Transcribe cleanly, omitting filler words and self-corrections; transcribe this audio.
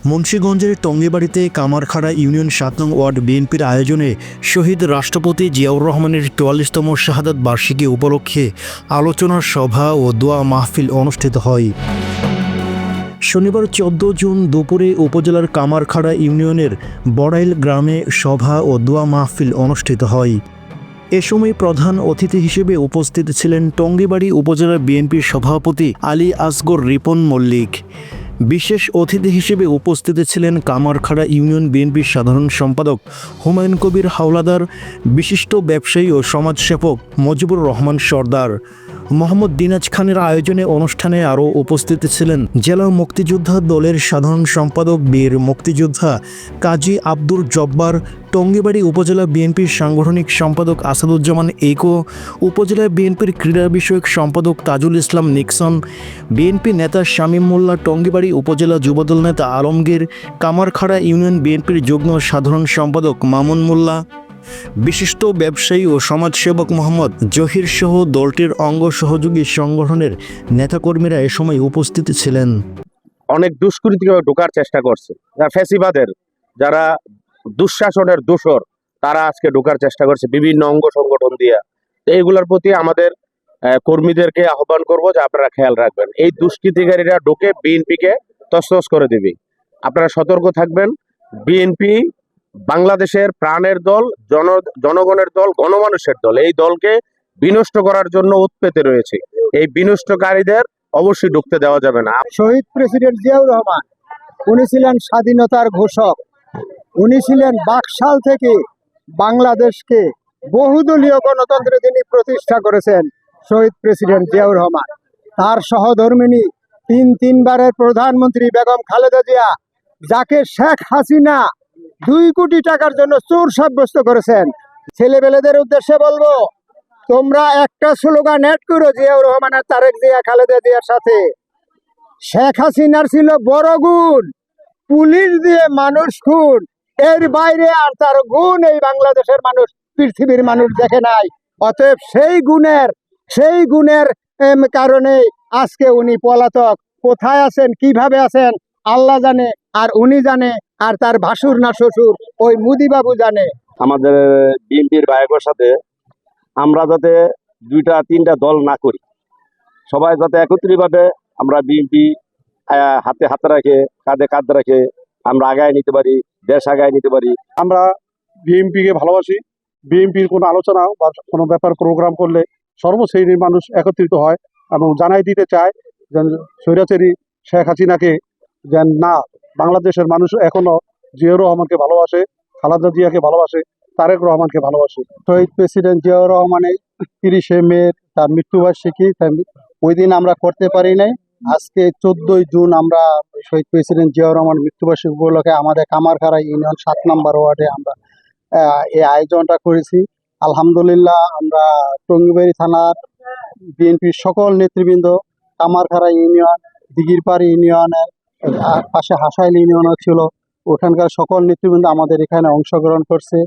মুন্সিগঞ্জের টঙ্গীবাড়িতে কামারখাড়া ইউনিয়ন ৭ নং ওয়ার্ড বিএনপির আয়োজনে শহীদ রাষ্ট্রপতি জিয়াউর রহমানের ৪৪তম শাহাদাত বার্ষিকী উপলক্ষে আলোচনা সভা ও দোয়া মাহফিল অনুষ্ঠিত হয়। শনিবার ১৪ জুন দুপুরে উপজেলার কামারখাড়া ইউনিয়নের বড়াইল গ্রামে সভা ও দোয়া মাহফিল অনুষ্ঠিত হয়। এ সময় প্রধান অতিথি হিসেবে উপস্থিত ছিলেন টঙ্গীবাড়ি উপজেলা বিএনপির সভাপতি আলী আসগর রিপন মল্লিক। বিশেষ অতিথি হিসেবে উপস্থিত ছিলেন কামারখাড়া ইউনিয়ন বিএনপির সাধারণ সম্পাদক হুমায়ুন কবির হাওলাদার, বিশিষ্ট ব্যবসায়ী ও সমাজসেবক মজিবুর রহমান সর্দার। মোহাম্মদ দিনাজ খানের আয়োজনে অনুষ্ঠানে আরও উপস্থিত ছিলেন জেলা মুক্তিযোদ্ধা দলের সাধারণ সম্পাদক বীর মুক্তিযোদ্ধা কাজী আব্দুর জব্বার, টঙ্গীবাড়ি উপজেলা বিএনপির সাংগঠনিক সম্পাদক আসাদুজ্জামান এইকো, উপজেলা বিএনপির ক্রীড়া বিষয়ক সম্পাদক তাজুল ইসলাম নিক্সন, বিএনপি নেতা শামীম মোল্লা, টঙ্গীবাড়ি উপজেলা যুবদল নেতা আলমগীর, কামারখাড়া ইউনিয়ন বিএনপির যুগ্ম সাধারণ সম্পাদক মামুন মোল্লা, বিশিষ্ট ব্যবসায়ী ও সমাজসেবক মোহাম্মদ জহির সহ দলটির অঙ্গ সহযোগী সংগঠনের নেতাকর্মীরা এ সময় উপস্থিত ছিলেন। অনেক দুষ্কৃতী ঢোকার চেষ্টা করছে, ফ্যাসিবাদের যারা দুঃশাসনের দোসর, তারা আজকে ঢোকার চেষ্টা করছে বিভিন্ন অঙ্গ সংগঠন দিয়ে। তো এইগুলোর প্রতি আমাদের কর্মীদেরকে আহ্বান করব যে আপনারা খেয়াল রাখবেন, এই দুষ্কৃতিকারীরা ঢোকে বিএনপিকে তছনছ করে দিবে। আপনারা সতর্ক থাকবেন। বিএনপি বাংলাদেশের প্রাণের দল, জনগণের দল, গণমানুষের দল। এই দলকে বিনষ্ট করার জন্য উৎপেতে রয়েছে। এই বিনষ্টকারীদের অবশ্যই ঢুকতে দেওয়া যাবে না। শহীদ প্রেসিডেন্ট জিয়াউর রহমান, উনি ছিলেন স্বাধীনতার ঘোষক। উনি ছিলেন বাকশাল থেকে বাংলাদেশকে বহুদলীয় গণতন্ত্রে তিনি প্রতিষ্ঠা করেছেন। শহীদ প্রেসিডেন্ট জিয়াউর রহমান, তার সহধর্মিণী তিনবারের প্রধানমন্ত্রী বেগম খালেদা জিয়া, যাকে শেখ হাসিনা ২ কোটি টাকার জন্য চোর সাব্যস্ত করেছেন। ছেলেবেলেদের উদ্দেশ্যে বলবো, তোমরা একটা স্লোগান অ্যাড করো জিয়াউর রহমান আর তারেক জিয়া, খালেদা জিয়ার সাথে। শেখ হাসিনার ছিল বড় গুণ পুলিশ দিয়ে মানুষ খুন, এর বাইরে আর তার গুণ এই বাংলাদেশের মানুষ, পৃথিবীর মানুষ দেখে নাই। অতএব সেই গুণের কারণে আজকে উনি পলাতক। কোথায় আছেন, কিভাবে আছেন আল্লাহ জানে, আর উনি জানে, আর তার ভাসুর না শ্বশুর ওই মুদিবাবু জানে। আমাদের বিএনপির ভাইয়ের সাথে আমরা যাতে 2-3টা দল না করি, সবাই যাতে একত্রিতভাবে আমরা বিএনপি হাতে হাতে রাখে, কাঁধে কাঁধ রাখে আমরা আগায় নিতে পারি, দেশ আগায় নিতে পারি। আমরা বিএনপিকে ভালোবাসি। বিএনপির কোনো আলোচনা বা কোনো ব্যাপার প্রোগ্রাম করলে সর্বশ্রেণীর মানুষ একত্রিত হয় এবং জানাই দিতে চায় যে স্বৈরাচারী শেখ হাসিনাকে যেন না, বাংলাদেশের মানুষ এখনো জিয়াউর রহমানকে ভালোবাসে, খালেদা জিয়াকে ভালোবাসে, তারেক রহমানকে ভালোবাসে। শহীদ প্রেসিডেন্ট জিয়াউর রহমানের 30শে মে তার মৃত্যুবার্ষিকী, ওই দিন আমরা করতে পারি নাই। আজকে 14ই জুন আমরা শহীদ প্রেসিডেন্ট জিয়াউর রহমান মৃত্যুবার্ষিকী উপলক্ষে আমাদের কামারখাড়া ইউনিয়ন 7 নম্বর ওয়ার্ডে আমরা এই আয়োজনটা করেছি। আলহামদুলিল্লাহ, আমরা টঙ্গীবাড়ি থানার বিএনপির সকল নেতৃবৃন্দ, কামারখাড়া ইউনিয়ন, দিঘিরপাড় ইউনিয়নের পাশে হাসাইল ইউনিয়নও ছিল, ওখানকার সকল নেতৃবৃন্দ আমাদের এখানে অংশগ্রহণ করছে।